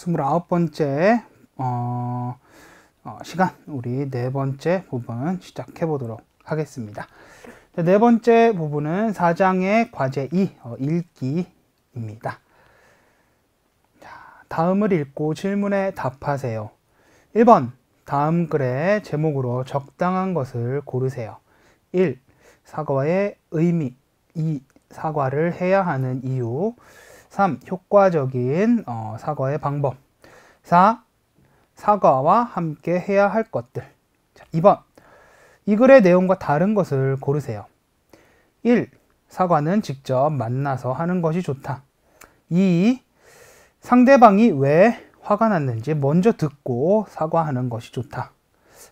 29번째 시간, 우리 네 번째 부분 시작해 보도록 하겠습니다. 네 번째 부분은 4장의 과제 2, 읽기입니다. 자, 다음을 읽고 질문에 답하세요. 1번, 다음 글의 제목으로 적당한 것을 고르세요. 1. 사과의 의미. 2. 사과를 해야 하는 이유. 3. 효과적인 사과의 방법. 4. 사과와 함께 해야 할 것들. 자, 2번. 이 글의 내용과 다른 것을 고르세요. 1. 사과는 직접 만나서 하는 것이 좋다. 2. 상대방이 왜 화가 났는지 먼저 듣고 사과하는 것이 좋다.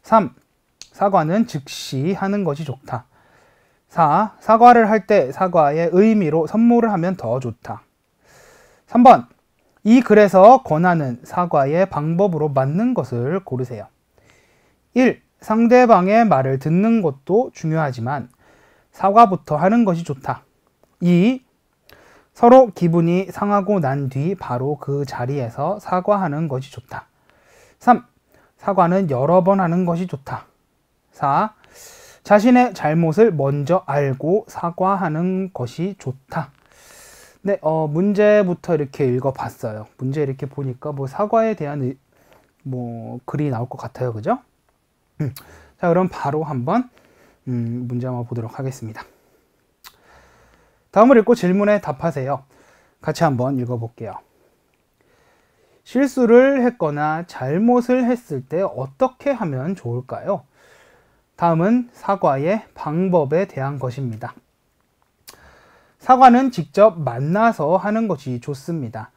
3. 사과는 즉시 하는 것이 좋다. 4. 사과를 할 때 사과의 의미로 선물을 하면 더 좋다. 3번. 이 글에서 권하는 사과의 방법으로 맞는 것을 고르세요. 1. 상대방의 말을 듣는 것도 중요하지만 사과부터 하는 것이 좋다. 2. 서로 기분이 상하고 난 뒤 바로 그 자리에서 사과하는 것이 좋다. 3. 사과는 여러 번 하는 것이 좋다. 4. 자신의 잘못을 먼저 알고 사과하는 것이 좋다. 네, 문제부터 이렇게 읽어봤어요. 문제 이렇게 보니까 사과에 대한 글이 나올 것 같아요. 그죠? 자, 그럼 바로 한번 문제 한번 보도록 하겠습니다. 다음을 읽고 질문에 답하세요. 같이 한번 읽어볼게요. 실수를 했거나 잘못을 했을 때 어떻게 하면 좋을까요? 다음은 사과의 방법에 대한 것입니다. 사과는 직접 만나서 하는 것이 좋습니다.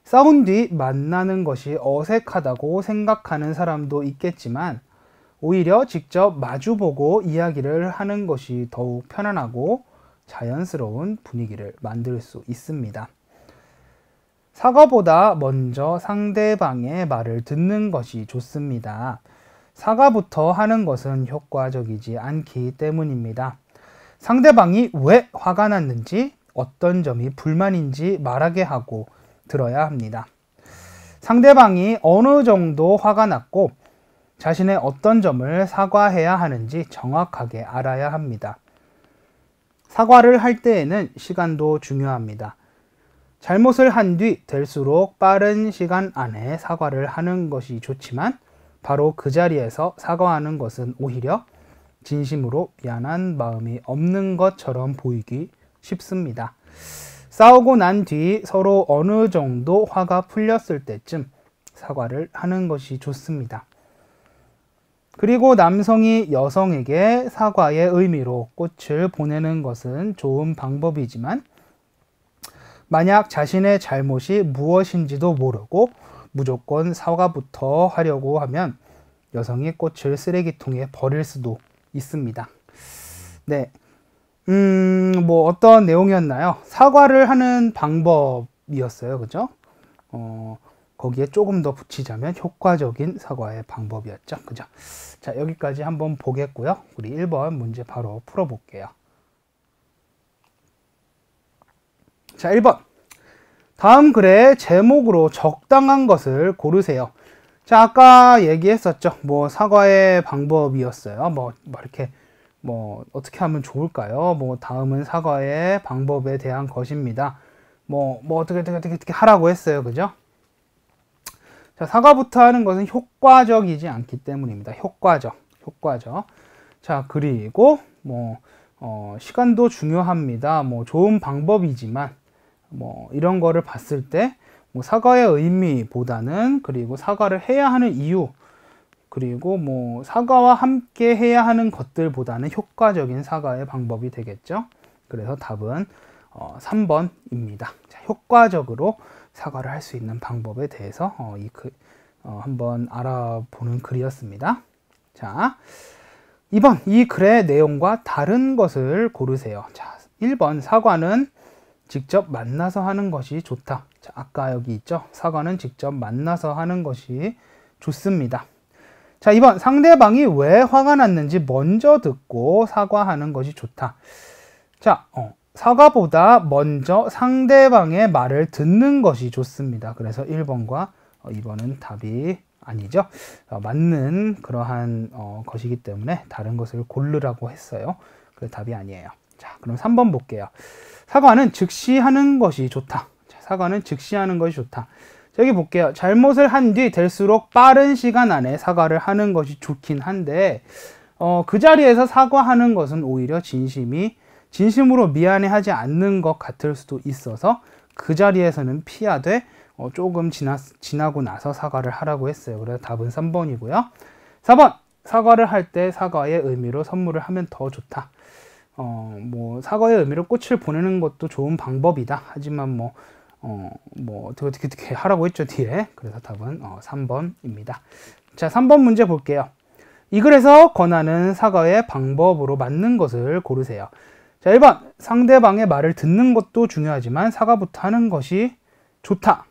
싸운 뒤 만나는 것이 어색하다고 생각하는 사람도 있겠지만 오히려 직접 마주보고 이야기를 하는 것이 더욱 편안하고 자연스러운 분위기를 만들 수 있습니다. 사과보다 먼저 상대방의 말을 듣는 것이 좋습니다. 사과부터 하는 것은 효과적이지 않기 때문입니다. 상대방이 왜 화가 났는지, 어떤 점이 불만인지 말하게 하고 들어야 합니다. 상대방이 어느 정도 화가 났고 자신의 어떤 점을 사과해야 하는지 정확하게 알아야 합니다. 사과를 할 때에는 시간도 중요합니다. 잘못을 한 뒤 될수록 빠른 시간 안에 사과를 하는 것이 좋지만 바로 그 자리에서 사과하는 것은 오히려 진심으로 미안한 마음이 없는 것처럼 보이기 쉽습니다. 싸우고 난 뒤 서로 어느 정도 화가 풀렸을 때쯤 사과를 하는 것이 좋습니다. 그리고 남성이 여성에게 사과의 의미로 꽃을 보내는 것은 좋은 방법이지만 만약 자신의 잘못이 무엇인지도 모르고 무조건 사과부터 하려고 하면 여성이 꽃을 쓰레기통에 버릴 수도 있습니다. 네. 어떤 내용이었나요? 사과를 하는 방법이었어요. 그죠? 거기에 조금 더 붙이자면 효과적인 사과의 방법이었죠. 그죠? 자, 여기까지 한번 보겠고요. 우리 1번 문제 바로 풀어볼게요. 자, 1번. 다음 글의 제목으로 적당한 것을 고르세요. 자, 아까 얘기했었죠. 사과의 방법이었어요. 이렇게, 어떻게 하면 좋을까요? 다음은 사과의 방법에 대한 것입니다. 어떻게 하라고 했어요. 그죠? 자, 사과부터 하는 것은 효과적이지 않기 때문입니다. 효과적. 자, 그리고, 시간도 중요합니다. 좋은 방법이지만, 이런 거를 봤을 때, 사과의 의미보다는, 그리고 사과를 해야 하는 이유, 그리고 사과와 함께 해야 하는 것들보다는 효과적인 사과의 방법이 되겠죠. 그래서 답은 3번입니다. 자, 효과적으로 사과를 할 수 있는 방법에 대해서 한번 알아보는 글이었습니다. 자, 2번. 이 글의 내용과 다른 것을 고르세요. 자, 1번. 사과는 직접 만나서 하는 것이 좋다. 자, 아까 여기 있죠. 사과는 직접 만나서 하는 것이 좋습니다. 자, 2번. 상대방이 왜 화가 났는지 먼저 듣고 사과하는 것이 좋다. 자, 사과보다 먼저 상대방의 말을 듣는 것이 좋습니다. 그래서 1번과 2번은 답이 아니죠. 맞는 그러한 것이기 때문에 다른 것을 고르라고 했어요. 그래서 답이 아니에요. 자, 그럼 3번 볼게요. 사과는 즉시 하는 것이 좋다. 자, 사과는 즉시 하는 것이 좋다. 자, 여기 볼게요. 잘못을 한 뒤 될수록 빠른 시간 안에 사과를 하는 것이 좋긴 한데 그 자리에서 사과하는 것은 오히려 진심으로 미안해하지 않는 것 같을 수도 있어서 그 자리에서는 피하되 조금 지나고 나서 사과를 하라고 했어요. 그래서 답은 3번이고요. 4번, 사과를 할 때 사과의 의미로 선물을 하면 더 좋다. 뭐 사과의 의미로 꽃을 보내는 것도 좋은 방법이다. 하지만 어떻게 하라고 했죠, 뒤에. 그래서 답은 3번입니다. 자, 3번 문제 볼게요. 이 글에서 권하는 사과의 방법으로 맞는 것을 고르세요. 자, 1번, 상대방의 말을 듣는 것도 중요하지만 사과부터 하는 것이 좋다.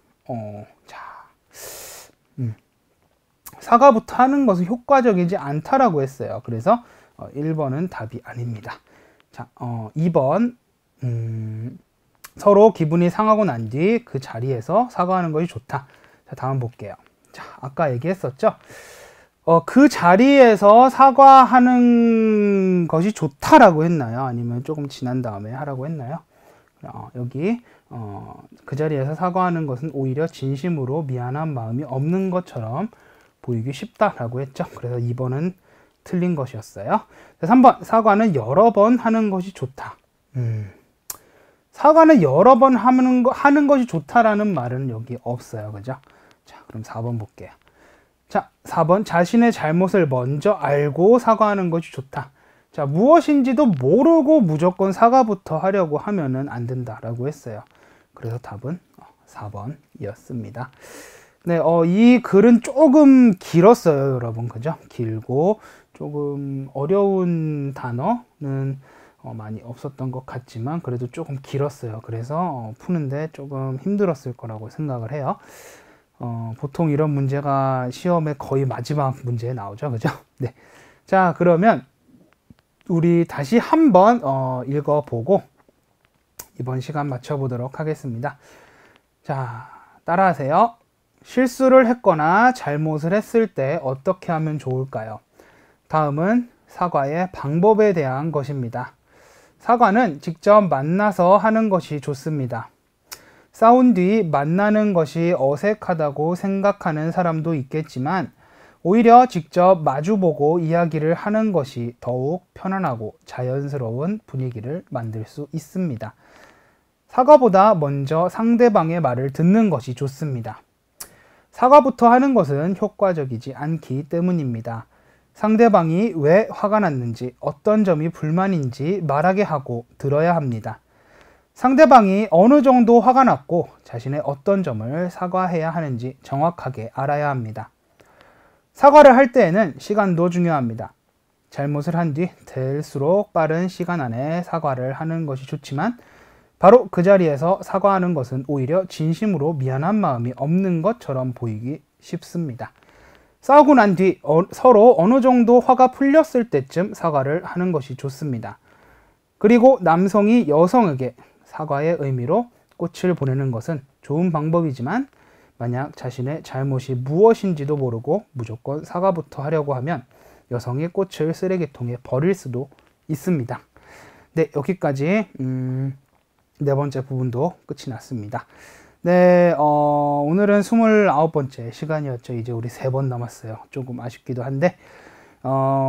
사과부터 하는 것은 효과적이지 않다라고 했어요. 그래서 1번은 답이 아닙니다. 자, 2번, 서로 기분이 상하고 난 뒤 그 자리에서 사과하는 것이 좋다. 자, 다음 볼게요. 자, 아까 얘기했었죠. 그 자리에서 사과하는 것이 좋다라고 했나요? 아니면 조금 지난 다음에 하라고 했나요? 여기 그 자리에서 사과하는 것은 오히려 진심으로 미안한 마음이 없는 것처럼 보이기 쉽다라고 했죠. 그래서 2번은 틀린 것이었어요. 3번, 사과는 여러 번 하는 것이 좋다. 사과는 여러 번 하는 것이 좋다라는 말은 여기 없어요. 그죠? 자, 그럼 4번 볼게요. 자, 4번, 자신의 잘못을 먼저 알고 사과하는 것이 좋다. 자, 무엇인지도 모르고 무조건 사과부터 하려고 하면은 안 된다라고 했어요. 그래서 답은 4번이었습니다. 네, 이 글은 조금 길었어요, 여러분. 그죠? 길고 조금 어려운 단어는 많이 없었던 것 같지만 그래도 조금 길었어요. 그래서 푸는데 조금 힘들었을 거라고 생각을 해요. 보통 이런 문제가 시험의 거의 마지막 문제에 나오죠. 그죠? 네. 자, 그러면 우리 다시 한번 읽어보고 이번 시간 맞춰보도록 하겠습니다. 자, 따라하세요. 실수를 했거나 잘못을 했을 때 어떻게 하면 좋을까요? 다음은 사과의 방법에 대한 것입니다. 사과는 직접 만나서 하는 것이 좋습니다. 싸운 뒤 만나는 것이 어색하다고 생각하는 사람도 있겠지만 오히려 직접 마주보고 이야기를 하는 것이 더욱 편안하고 자연스러운 분위기를 만들 수 있습니다. 사과보다 먼저 상대방의 말을 듣는 것이 좋습니다. 사과부터 하는 것은 효과적이지 않기 때문입니다. 상대방이 왜 화가 났는지, 어떤 점이 불만인지 말하게 하고 들어야 합니다. 상대방이 어느 정도 화가 났고 자신의 어떤 점을 사과해야 하는지 정확하게 알아야 합니다. 사과를 할 때에는 시간도 중요합니다. 잘못을 한 뒤 될수록 빠른 시간 안에 사과를 하는 것이 좋지만 바로 그 자리에서 사과하는 것은 오히려 진심으로 미안한 마음이 없는 것처럼 보이기 쉽습니다. 싸우고 난 뒤 서로 어느 정도 화가 풀렸을 때쯤 사과를 하는 것이 좋습니다. 그리고 남성이 여성에게 사과의 의미로 꽃을 보내는 것은 좋은 방법이지만 만약 자신의 잘못이 무엇인지도 모르고 무조건 사과부터 하려고 하면 여성이 꽃을 쓰레기통에 버릴 수도 있습니다. 네, 여기까지 네 번째 부분도 끝이 났습니다. 네, 오늘은 29번째 시간이었죠. 이제 우리 3번 남았어요. 조금 아쉽기도 한데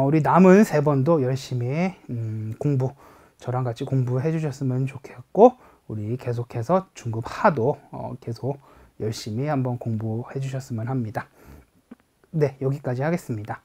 우리 남은 3번도 열심히 저랑 같이 공부해 주셨으면 좋겠고 우리 계속해서 중급 하도 계속 열심히 한번 공부해 주셨으면 합니다. 네, 여기까지 하겠습니다.